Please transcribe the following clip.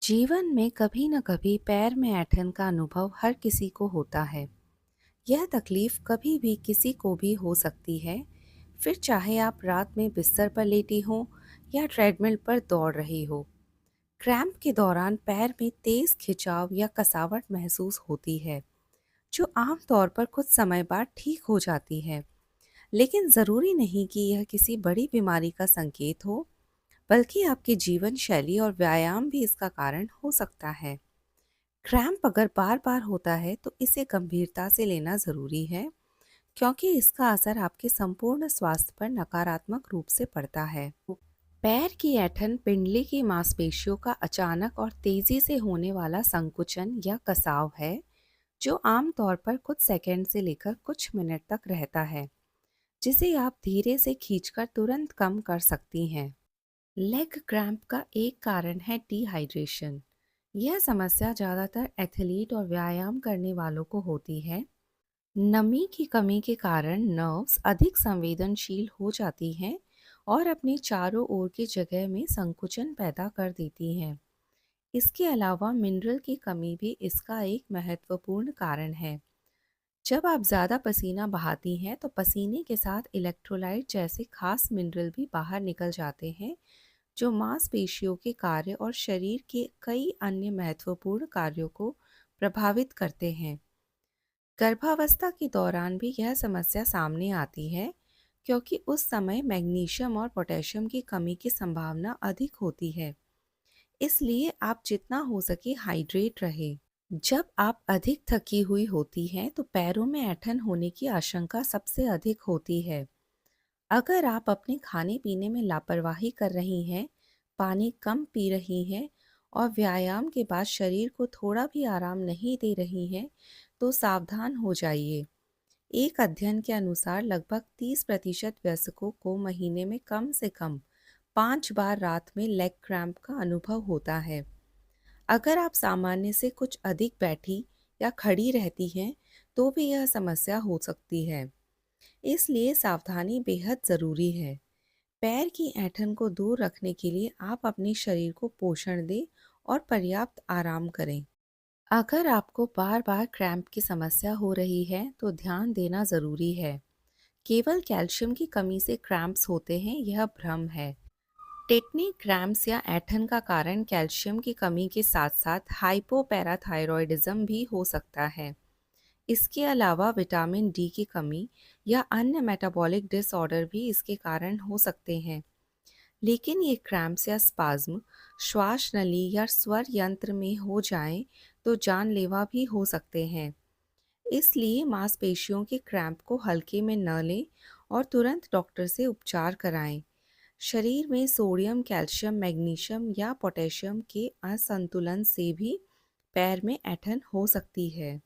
जीवन में कभी न कभी पैर में ऐंठन का अनुभव हर किसी को होता है। यह तकलीफ कभी भी किसी को भी हो सकती है, फिर चाहे आप रात में बिस्तर पर लेटी हो या ट्रेडमिल पर दौड़ रही हो। क्रैम्प के दौरान पैर में तेज खिंचाव या कसावट महसूस होती है, जो आमतौर पर कुछ समय बाद ठीक हो जाती है। लेकिन ज़रूरी नहीं कि यह किसी बड़ी बीमारी का संकेत हो, बल्कि आपकी जीवन शैली और व्यायाम भी इसका कारण हो सकता है। क्रैम्प अगर बार बार होता है तो इसे गंभीरता से लेना ज़रूरी है, क्योंकि इसका असर आपके संपूर्ण स्वास्थ्य पर नकारात्मक रूप से पड़ता है। पैर की ऐंठन पिंडली की मांसपेशियों का अचानक और तेजी से होने वाला संकुचन या कसाव है, जो आमतौर पर कुछ सेकंड से लेकर कुछ मिनट तक रहता है, जिसे आप धीरे से खींचकर तुरंत कम कर सकती हैं। लेग क्रैम्प का एक कारण है डिहाइड्रेशन। यह समस्या ज़्यादातर एथलीट और व्यायाम करने वालों को होती है। नमी की कमी के कारण नर्व्स अधिक संवेदनशील हो जाती हैं और अपने चारों ओर की जगह में संकुचन पैदा कर देती हैं। इसके अलावा मिनरल की कमी भी इसका एक महत्वपूर्ण कारण है। जब आप ज़्यादा पसीना बहाती हैं तो पसीने के साथ इलेक्ट्रोलाइट जैसे खास मिनरल भी बाहर निकल जाते हैं, जो मांसपेशियों के कार्य और शरीर के कई अन्य महत्वपूर्ण कार्यों को प्रभावित करते हैं। गर्भावस्था के दौरान भी यह समस्या सामने आती है, क्योंकि उस समय मैग्नीशियम और पोटेशियम की कमी की संभावना अधिक होती है। इसलिए आप जितना हो सके हाइड्रेट रहे। जब आप अधिक थकी हुई होती हैं तो पैरों में ऐंठन होने की आशंका सबसे अधिक होती है। अगर आप अपने खाने पीने में लापरवाही कर रही हैं, पानी कम पी रही हैं और व्यायाम के बाद शरीर को थोड़ा भी आराम नहीं दे रही हैं, तो सावधान हो जाइए। एक अध्ययन के अनुसार लगभग 30% वयस्कों को महीने में कम से कम 5 बार रात में लेग क्रैम्प का अनुभव होता है। अगर आप सामान्य से कुछ अधिक बैठी या खड़ी रहती हैं, तो भी यह समस्या हो सकती है। इसलिए सावधानी बेहद ज़रूरी है। पैर की ऐंठन को दूर रखने के लिए आप अपने शरीर को पोषण दें और पर्याप्त आराम करें। अगर आपको बार बार क्रैम्प की समस्या हो रही है तो ध्यान देना ज़रूरी है। केवल कैल्शियम की कमी से क्रैम्प्स होते हैं, यह भ्रम है। टेटनी क्रैम्प्स या ऐंठन का कारण कैल्शियम की कमी के साथ साथ हाइपोपैराथायरॉयडिज्म भी हो सकता है। इसके अलावा विटामिन डी की कमी या अन्य मेटाबॉलिक डिसऑर्डर भी इसके कारण हो सकते हैं। लेकिन ये क्रैम्प्स या स्पाज्म श्वास नली या स्वर यंत्र में हो जाएं तो जानलेवा भी हो सकते हैं। इसलिए मांसपेशियों के क्रैम्प को हल्के में न लें और तुरंत डॉक्टर से उपचार कराएं। शरीर में सोडियम, कैल्शियम, मैग्नीशियम या पोटेशियम के असंतुलन से भी पैर में ऐंठन हो सकती है।